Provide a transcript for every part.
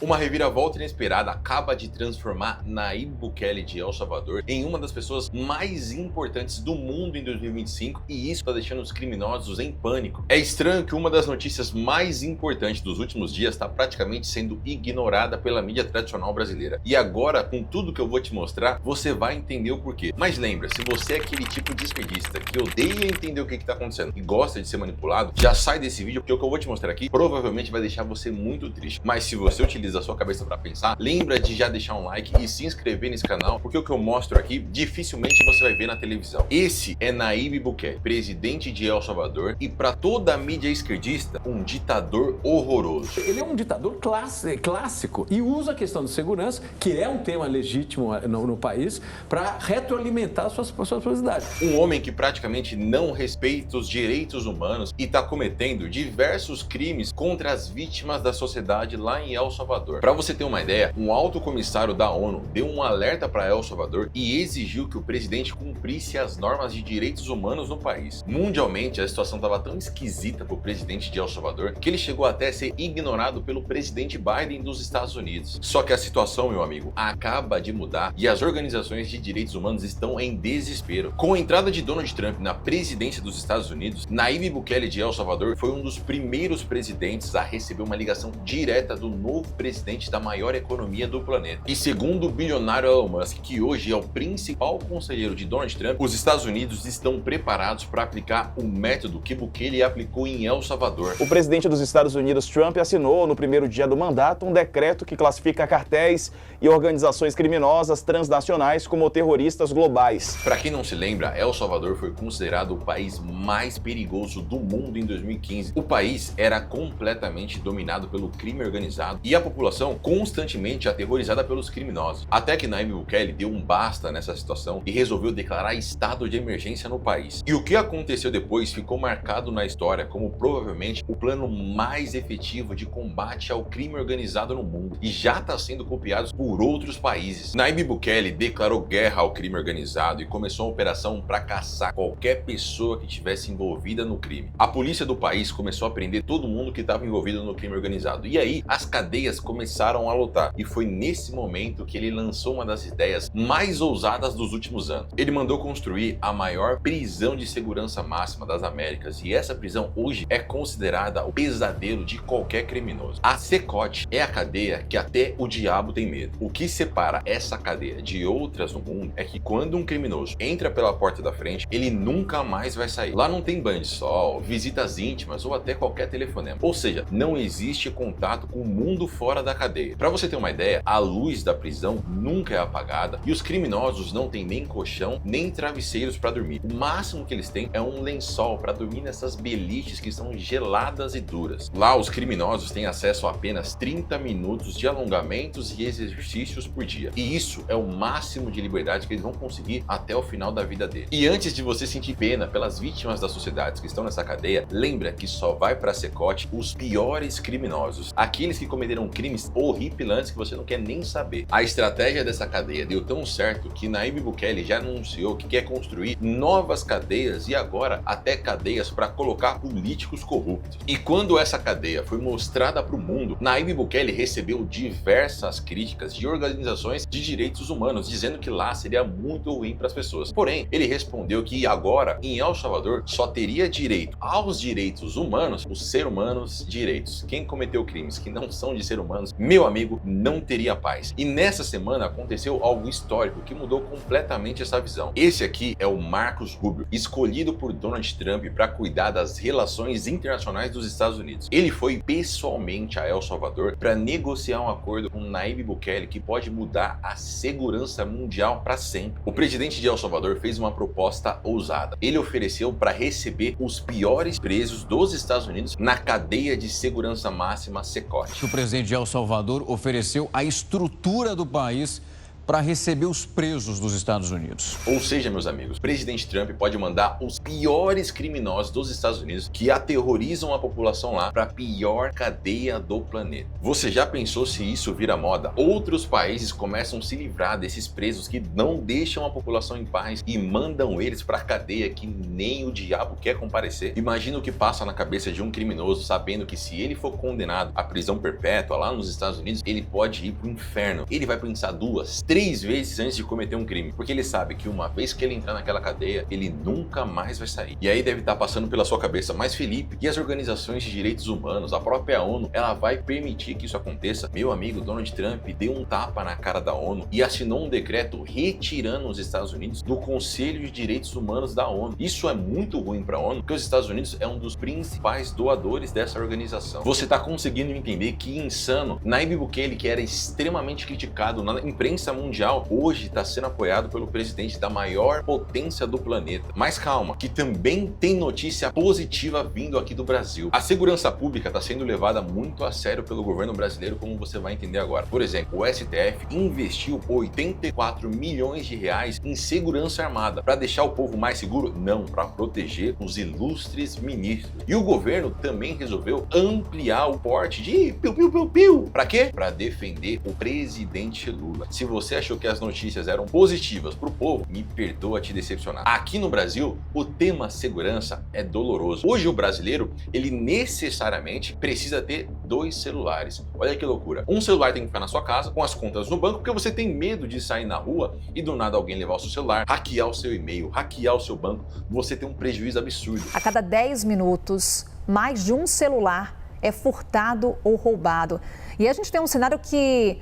Uma reviravolta inesperada acaba de transformar Nayib Bukele de El Salvador em uma das pessoas mais importantes do mundo em 2025 e isso está deixando os criminosos em pânico. É estranho que uma das notícias mais importantes dos últimos dias está praticamente sendo ignorada pela mídia tradicional brasileira. E agora, com tudo que eu vou te mostrar, você vai entender o porquê. Mas lembra, se você é aquele tipo de esquerdista que odeia entender o que está acontecendo e gosta de ser manipulado, já sai desse vídeo porque o que eu vou te mostrar aqui provavelmente vai deixar você muito triste. Mas se você utiliza a sua cabeça para pensar, lembra de já deixar um like e se inscrever nesse canal, porque o que eu mostro aqui dificilmente você vai ver na televisão. Esse é Nayib Bukele, presidente de El Salvador e para toda a mídia esquerdista, um ditador horroroso. Ele é um ditador clássico e usa a questão de segurança, que é um tema legítimo no país, para retroalimentar suas possibilidades. Um homem que praticamente não respeita os direitos humanos e está cometendo diversos crimes contra as vítimas da sociedade lá em El Salvador. Para você ter uma ideia, um alto comissário da ONU deu um alerta para El Salvador e exigiu que o presidente cumprisse as normas de direitos humanos no país. Mundialmente, a situação estava tão esquisita para o presidente de El Salvador que ele chegou até a ser ignorado pelo presidente Biden dos Estados Unidos. Só que a situação, meu amigo, acaba de mudar e as organizações de direitos humanos estão em desespero. Com a entrada de Donald Trump na presidência dos Estados Unidos, Nayib Bukele de El Salvador foi um dos primeiros presidentes a receber uma ligação direta do novo presidente da maior economia do planeta. E segundo o bilionário Elon Musk, que hoje é o principal conselheiro de Donald Trump, os Estados Unidos estão preparados para aplicar o método que Bukele aplicou em El Salvador. O presidente dos Estados Unidos, Trump, assinou no primeiro dia do mandato um decreto que classifica cartéis e organizações criminosas transnacionais como terroristas globais. Para quem não se lembra, El Salvador foi considerado o país mais perigoso do mundo em 2015. O país era completamente dominado pelo crime organizado e a população constantemente aterrorizada pelos criminosos. Até que Nayib Bukele deu um basta nessa situação e resolveu declarar estado de emergência no país. E o que aconteceu depois ficou marcado na história como provavelmente o plano mais efetivo de combate ao crime organizado no mundo e já está sendo copiado por outros países. Nayib Bukele declarou guerra ao crime organizado e começou uma operação para caçar qualquer pessoa que estivesse envolvida no crime. A polícia do país começou a prender todo mundo que estava envolvido no crime organizado e aí as cadeias começaram a lotar e foi nesse momento que ele lançou uma das ideias mais ousadas dos últimos anos. Ele mandou construir a maior prisão de segurança máxima das Américas e essa prisão hoje é considerada o pesadelo de qualquer criminoso. A Secote é a cadeia que até o diabo tem medo. O que separa essa cadeia de outras no mundo é que quando um criminoso entra pela porta da frente, ele nunca mais vai sair. Lá não tem banho de sol, visitas íntimas ou até qualquer telefonema. Ou seja, não existe contato com o mundo fora da cadeia. Para você ter uma ideia, a luz da prisão nunca é apagada e os criminosos não têm nem colchão, nem travesseiros para dormir. O máximo que eles têm é um lençol para dormir nessas beliches que são geladas e duras. Lá os criminosos têm acesso a apenas 30 minutos de alongamentos e exercícios por dia. E isso é o máximo de liberdade que eles vão conseguir até o final da vida deles. E antes de você sentir pena pelas vítimas das sociedades que estão nessa cadeia, lembra que só vai para a Secote os piores criminosos, aqueles que cometeram crimes horripilantes que você não quer nem saber. A estratégia dessa cadeia deu tão certo que Nayib Bukele já anunciou que quer construir novas cadeias e agora até cadeias para colocar políticos corruptos. E quando essa cadeia foi mostrada para o mundo, Nayib Bukele recebeu diversas críticas de organizações de direitos humanos, dizendo que lá seria muito ruim para as pessoas. Porém, ele respondeu que agora, em El Salvador, só teria direito aos direitos humanos os seres humanos direitos. Quem cometeu crimes que não são de ser humanos, meu amigo, não teria paz. E nessa semana aconteceu algo histórico que mudou completamente essa visão. Esse aqui é o Marcos Rubio, escolhido por Donald Trump para cuidar das relações internacionais dos Estados Unidos. Ele foi pessoalmente a El Salvador para negociar um acordo com Nayib Bukele que pode mudar a segurança mundial para sempre. O presidente de El Salvador fez uma proposta ousada. Ele ofereceu para receber os piores presos dos Estados Unidos na cadeia de segurança máxima Secote. O presidente de El Salvador ofereceu a estrutura do país para receber os presos dos Estados Unidos. Ou seja, meus amigos, o presidente Trump pode mandar os piores criminosos dos Estados Unidos que aterrorizam a população lá para a pior cadeia do planeta. Você já pensou se isso vira moda? Outros países começam a se livrar desses presos que não deixam a população em paz e mandam eles para a cadeia que nem o diabo quer comparecer. Imagina o que passa na cabeça de um criminoso sabendo que se ele for condenado à prisão perpétua lá nos Estados Unidos, ele pode ir para o inferno. Ele vai pensar 2, 3 vezes antes de cometer um crime, porque ele sabe que uma vez que ele entrar naquela cadeia, ele nunca mais vai sair. E aí deve estar passando pela sua cabeça, mas Felipe, e as organizações de direitos humanos, a própria ONU, ela vai permitir que isso aconteça? Meu amigo, Donald Trump deu um tapa na cara da ONU e assinou um decreto retirando os Estados Unidos do Conselho de Direitos Humanos da ONU. Isso é muito ruim para a ONU, porque os Estados Unidos é um dos principais doadores dessa organização. Você está conseguindo entender que insano? Nayib Bukele, que era extremamente criticado na imprensa mundial, hoje está sendo apoiado pelo presidente da maior potência do planeta. Mas calma, que também tem notícia positiva vindo aqui do Brasil. A segurança pública está sendo levada muito a sério pelo governo brasileiro, como você vai entender agora. Por exemplo, o STF investiu 84 milhões de reais em segurança armada. Para deixar o povo mais seguro? Não, para proteger os ilustres ministros. E o governo também resolveu ampliar o porte de piu-piu-piu-piu. Para quê? Para defender o presidente Lula. Se você achou que as notícias eram positivas para o povo, me perdoa te decepcionar. Aqui no Brasil, o tema segurança é doloroso. Hoje o brasileiro, ele necessariamente precisa ter 2 celulares. Olha que loucura. Um celular tem que ficar na sua casa, com as contas no banco, porque você tem medo de sair na rua e do nada alguém levar o seu celular, hackear o seu e-mail, hackear o seu banco. Você tem um prejuízo absurdo. A cada 10 minutos, mais de um celular é furtado ou roubado. E a gente tem um cenário que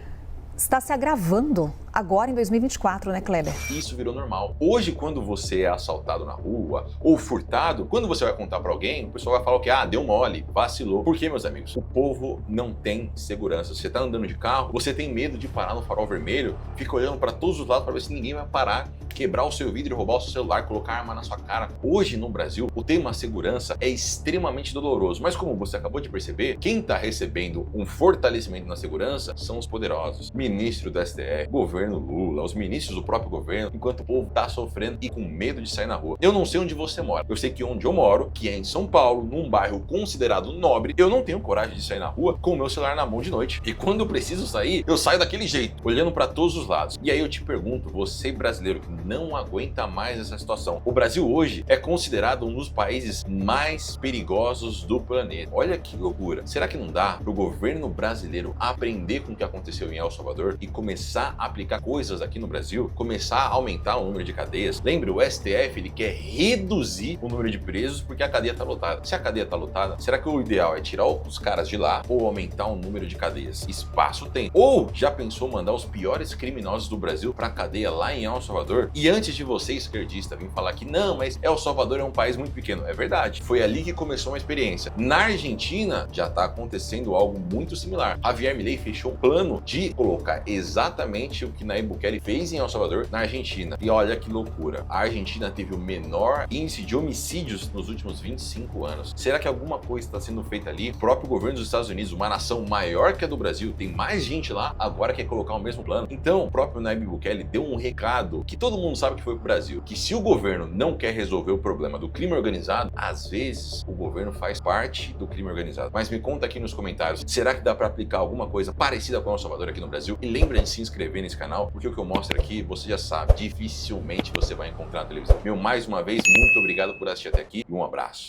está se agravando agora em 2024, né, Kleber? Isso virou normal. Hoje, quando você é assaltado na rua ou furtado, quando você vai contar pra alguém, o pessoal vai falar que deu mole, vacilou. Por quê, meus amigos? O povo não tem segurança. Você tá andando de carro, você tem medo de parar no farol vermelho, fica olhando para todos os lados para ver se ninguém vai parar, quebrar o seu vidro, roubar o seu celular, colocar a arma na sua cara. Hoje, no Brasil, o tema segurança é extremamente doloroso. Mas como você acabou de perceber, quem tá recebendo um fortalecimento na segurança são os poderosos. Ministro do STF, governo Lula, os ministros do próprio governo, enquanto o povo tá sofrendo e com medo de sair na rua. Eu não sei onde você mora. Eu sei que onde eu moro, que é em São Paulo, num bairro considerado nobre, eu não tenho coragem de sair na rua com o meu celular na mão de noite. E quando eu preciso sair, eu saio daquele jeito, olhando para todos os lados. E aí eu te pergunto, você brasileiro que não aguenta mais essa situação. O Brasil hoje é considerado um dos países mais perigosos do planeta. Olha que loucura. Será que não dá pro governo brasileiro aprender com o que aconteceu em El Salvador e começar a aplicar coisas aqui no Brasil, começar a aumentar o número de cadeias? Lembra, o STF ele quer reduzir o número de presos porque a cadeia tá lotada. Se a cadeia tá lotada, será que o ideal é tirar os caras de lá ou aumentar o número de cadeias? Espaço tem. Ou já pensou mandar os piores criminosos do Brasil pra cadeia lá em El Salvador? E antes de você, esquerdista, vir falar que não, mas El Salvador é um país muito pequeno. É verdade. Foi ali que começou uma experiência. Na Argentina já tá acontecendo algo muito similar. Javier Milei fechou um plano de colocar exatamente o que Nayib Bukele fez em El Salvador na Argentina. E olha que loucura. A Argentina teve o menor índice de homicídios nos últimos 25 anos. Será que alguma coisa está sendo feita ali? O próprio governo dos Estados Unidos, uma nação maior que a do Brasil, tem mais gente lá, agora quer colocar o mesmo plano. Então, o próprio Nayib Bukele deu um recado que todo mundo sabe que foi pro Brasil, que se o governo não quer resolver o problema do crime organizado, às vezes o governo faz parte do crime organizado. Mas me conta aqui nos comentários, será que dá para aplicar alguma coisa parecida com El Salvador aqui no Brasil? E lembra de se inscrever nesse canal, porque o que eu mostro aqui, você já sabe, dificilmente você vai encontrar na televisão. Mais uma vez, muito obrigado por assistir até aqui e um abraço.